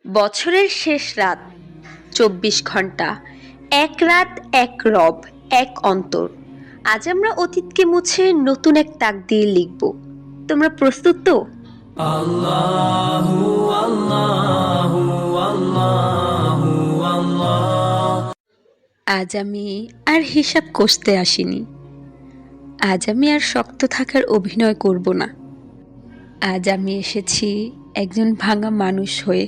বছরের শেষ রাত, ২৪ ঘন্টা, এক রাত, এক রব, এক অন্তর। আজ আমরা অতীতকে মুছে নতুন এক তাকদীর লিখব। তোমরা প্রস্তুত তো? আল্লাহু আল্লাহু আল্লাহু আল্লাহ। আজ আমি আর হিসাব কষতে আসিনি। আজ আমি আর শক্ত থাকার অভিনয় করব না। আজ আমি এসেছি একজন ভাঙা মানুষ হয়ে,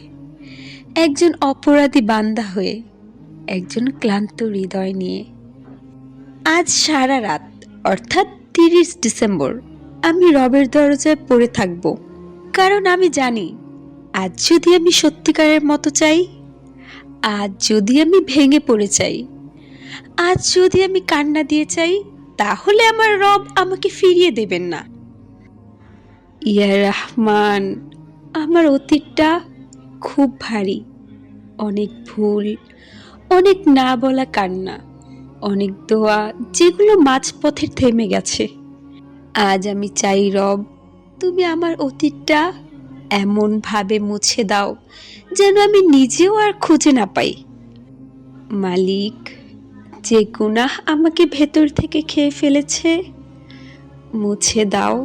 একজন অপরাধী বান্দা হয়ে, একজন ক্লান্ত হৃদয় নিয়ে। আজ সারা রাত, অর্থাৎ ৩০ ডিসেম্বর, আমি রবের দরজায় পড়ে থাকব। কারণ আমি জানি, আজ যদি আমি সত্যিকারের মতো চাই, আজ যদি আমি ভেঙে পড়ে চাই, আজ যদি আমি কান্না দিয়ে চাই, তাহলে আমার রব আমাকে ফিরিয়ে দেবেন না। ইয়া রহমান, আমার অতীতটা খুব ভারী। অনেক ভুল, অনেক না বলা কান্না, অনেক দোয়া যেগুলো মাঝপথে থেমে গেছে। আজ আমি চাই রব, তুমি আমার অতীতটা এমনভাবে মুছে দাও যেন আমি নিজেও আর খুঁজে না পাই। মালিক, যে গুনাহ আমাকে ভেতর থেকে খেয়ে ফেলেছে মুছে দাও।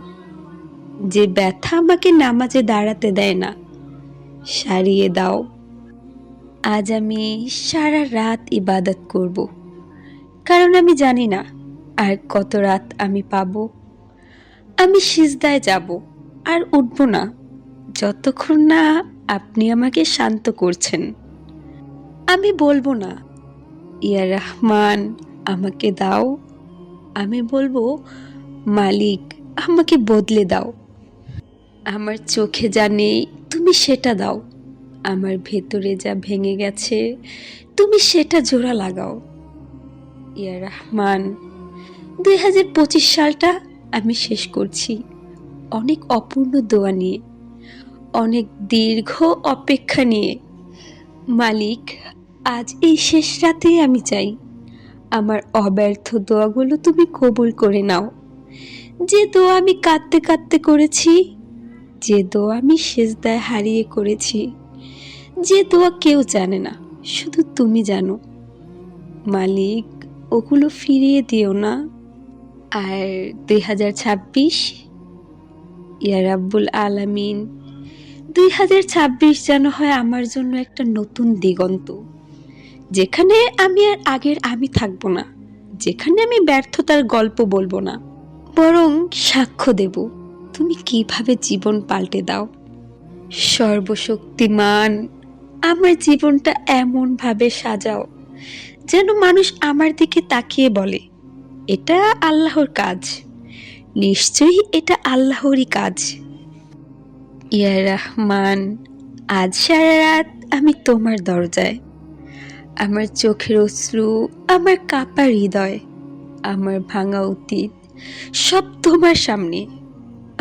যে ব্যথা আমাকে নামাজে দাঁড়াতে দেয় না সারিয়ে দাও। আজ আমি সারা রাত ইবাদত করব, কারণ আমি জানি না আর কত রাত আমি পাবো। আমি সিজদায় যাব আর উঠব না যতক্ষণ না আপনি আমাকে শান্ত করছেন। আমি বলবো না ইয়া রহমান আমাকে দাও, আমি বলবো মালিক আমাকে বদলে দাও। আমার চোখে যা নেই তুমি সেটা দাও, আমার ভেতরে যা ভেঙে গেছে তুমি সেটা জোড়া লাগাও। ইয়া রহমান, ২০২৫ সালটা আমি শেষ করছি অনেক অপূর্ণ দোয়া নিয়ে, অনেক দীর্ঘ অপেক্ষা নিয়ে। মালিক, আজ এই শেষ রাতেই আমি চাই আমার অব্যর্থ দোয়াগুলো তুমি কবুল করে নাও। যে দোয়া আমি কাঁদতে কাঁদতে করেছি, যে দোয়া আমি সেজদায় হারিয়ে করেছি, যে দোয়া কেউ জানে না, শুধু তুমি জানো। মালিক, ওগুলো ফিরিয়ে দিও না। আর ২০২৬, ইয়া রাব্বুল আলামিন, ২০২৬ যেন হয় আমার জন্য একটা নতুন দিগন্ত, যেখানে আমি আর আগের আমি থাকবো না, যেখানে আমি ব্যর্থতার গল্প বলবো না, বরং সাক্ষ্য দেব তুমি কিভাবে জীবন পাল্টে দাও। সর্বশক্তিমান, আমার জীবনটা এমন ভাবে সাজাও যেন মানুষ আমার দিকে তাকিয়ে বলে, এটা আল্লাহর কাজ, নিশ্চয়ই এটা আল্লাহরই কাজ। ইয়া রহমান, আজ সারা রাত আমি তোমার দরজায়। আমার চোখের অশ্রু, আমার কাঁপা হৃদয়, আমার ভাঙা অতীত সব তোমার সামনে।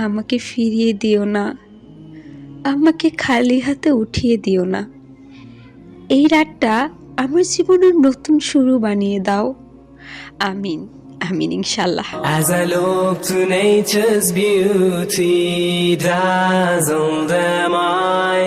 আমাকে ফিরিয়ে দিও না, আমাকে খালি হাতে উঠিয়ে দিও না। এই রাতটা আমার জীবনের নতুন শুরু বানিয়ে দাও। আমিন, আমিন ইনশাল্লাহ। As I look to nature's beauty, dazzled am I.